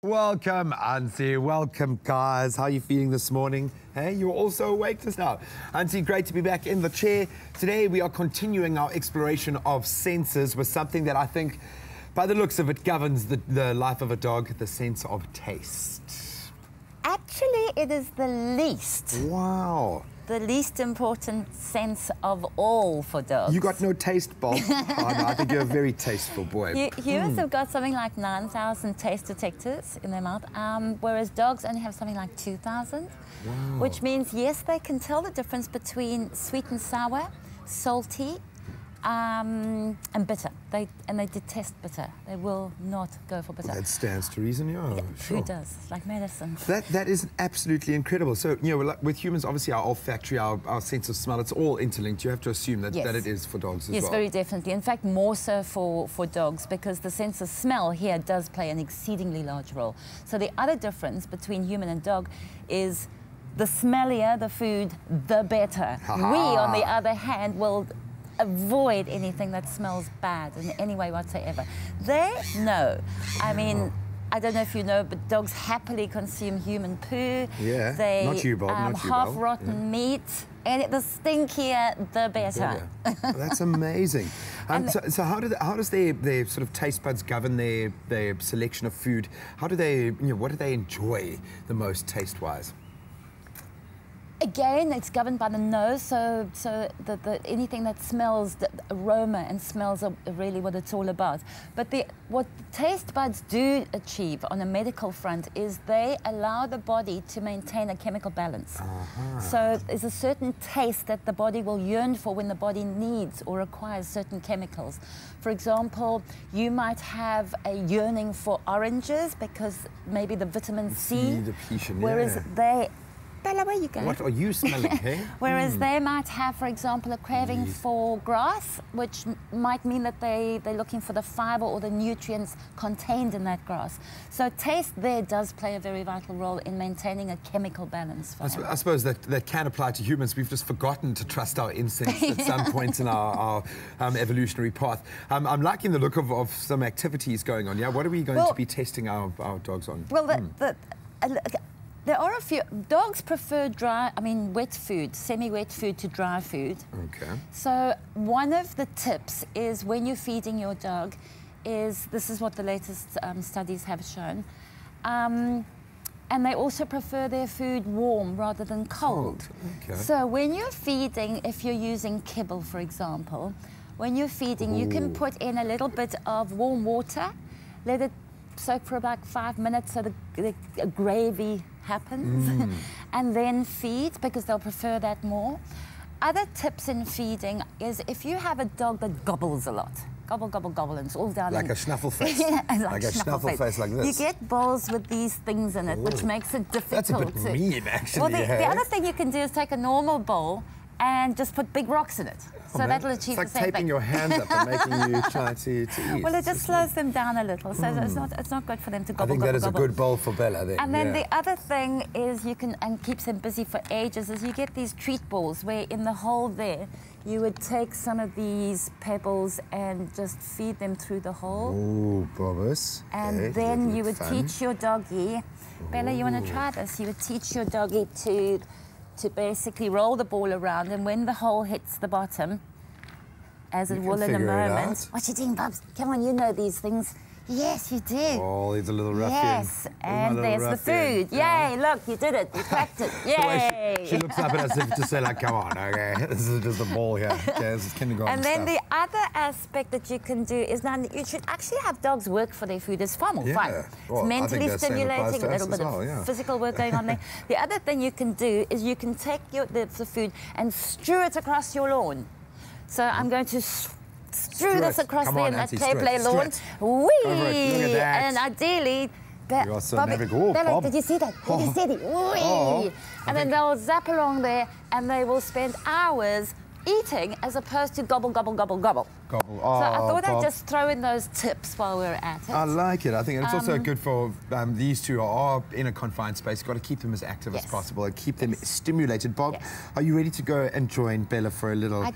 Welcome, Ansie. Welcome, guys. How are you feeling this morning? Hey, you're also awake just now. Ansie, great to be back in the chair. Today, we are continuing our exploration of senses with something that I think, by the looks of it, governs the life of a dog, the sense of taste. Actually, it is the least. Wow. The least important sense of all for dogs. You got no taste, Bob. Oh, no, I think you're a very tasteful boy. Humans have got something like 9,000 taste detectors in their mouth, whereas dogs only have something like 2,000. Wow. Which means, yes, they can tell the difference between sweet and sour, salty, and bitter. They detest bitter. They will not go for bitter. That stands to reason, yeah. Sure. Who does? It's like medicine. That is absolutely incredible. So, you know, with humans, obviously our olfactory, our sense of smell, it's all interlinked. You have to assume that, yes, that it is for dogs as well. Yes, very definitely. In fact, more so for dogs, because the sense of smell here does play an exceedingly large role. So the other difference between human and dog is the smellier the food, the better. We, on the other hand, will avoid anything that smells bad in any way whatsoever. They know. I mean, I don't know if you know, but dogs happily consume human poo. Yeah, they, not you, Bob, not you, half-rotten meat, and the stinkier, the better. That's amazing. So how does their sort of taste buds govern their selection of food? How do they, what do they enjoy the most taste-wise? Again, it's governed by the nose, so anything that smells, the aroma and smells are really what it's all about. But what the taste buds do achieve on a medical front is they allow the body to maintain a chemical balance. So there's a certain taste that the body will yearn for when the body needs or requires certain chemicals. For example, you might have a yearning for oranges because maybe the vitamin C, depletion, whereas Bella, where you going? What are you smelling, hey? Whereas they might have, for example, a craving for grass, which might mean that they're looking for the fibre or the nutrients contained in that grass. So taste there does play a very vital role in maintaining a chemical balance for I suppose that can apply to humans. We've just forgotten to trust our instincts at some points in our evolutionary path. I'm liking the look of some activities going on. Yeah, what are we going to be testing our dogs on? Well, there are a few. Dogs prefer wet food, semi-wet food to dry food. Okay. So one of the tips is when you're feeding your dog this is what the latest studies have shown, and they also prefer their food warm rather than cold. Okay. So when you're feeding, if you're using kibble, for example, when you're feeding, you can put in a little bit of warm water, let it soak for about 5 minutes so the gravy happens, and then feed, because they'll prefer that more. Other tips in feeding is if you have a dog that gobbles a lot, gobble, gobble, gobble, and it's all down like a snuffle face. like a snuffle face like this. You get bowls with these things in it, which makes it difficult. That's a bit mean, actually. Well, the other thing you can do is take a normal bowl and just put big rocks in it. So that'll achieve the same thing. It's like taping your hands up and making you try to eat. Well, it just slows them down a little, so it's not good for them to gobble, I think that is a good bowl for Bella then. And then the other thing is and keeps them busy for ages, is you get these treat balls where in the hole there, you would take some of these pebbles and just feed them through the hole. Ooh, Bobbus. And then you would teach your doggy, Bella, you want to try this? You would teach your doggy to basically roll the ball around, and when the hole hits the bottom, as it will in a moment. What you doing, Bubs? Come on, you know these things. Yes, you do. Oh, he's a little ruffian. Yes, and there's the food. Yay, look, you did it. You cracked it. Yay. She looks up at us as if to say, like, come on, okay, this is just a ball here. Okay, this is kindergarten And then stuff. the other aspect that you can do is now you should actually have dogs work for their food. It's far more fun. Well, it's mentally stimulating, a little bit of physical work going on there. The other thing you can do is you can take the food and strew it across your lawn. So I'm going to strew this across there in that play lawn. Whee! And ideally, Bobby, Bella, did you see that? Did you see that? And then they'll zap along there and they will spend hours eating as opposed to gobble, gobble, gobble, gobble. gobble. So I thought Bob. I'd just throw in those tips while we're at it. I like it. I think it's also good for these two are in a confined space. You've got to keep them as active as possible and keep them stimulated. Bob, are you ready to go and join Bella for a little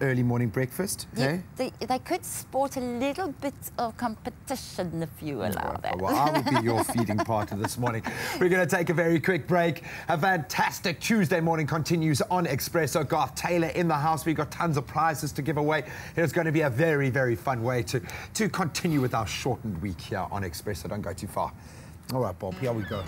early morning breakfast? Yeah, they could sport a little bit of competition if you allow that. Well, I will be your feeding partner this morning. We're going to take a very quick break. A fantastic Tuesday morning continues on Expresso. Garth Taylor in the house. We've got tons of prizes to give away. It's going to be a very, very fun way to continue with our shortened week here on Expresso. Don't go too far. All right, Bob, here we go.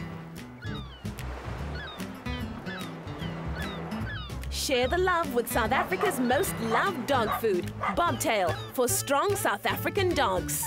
Share the love with South Africa's most loved dog food, Bobtail, for strong South African dogs.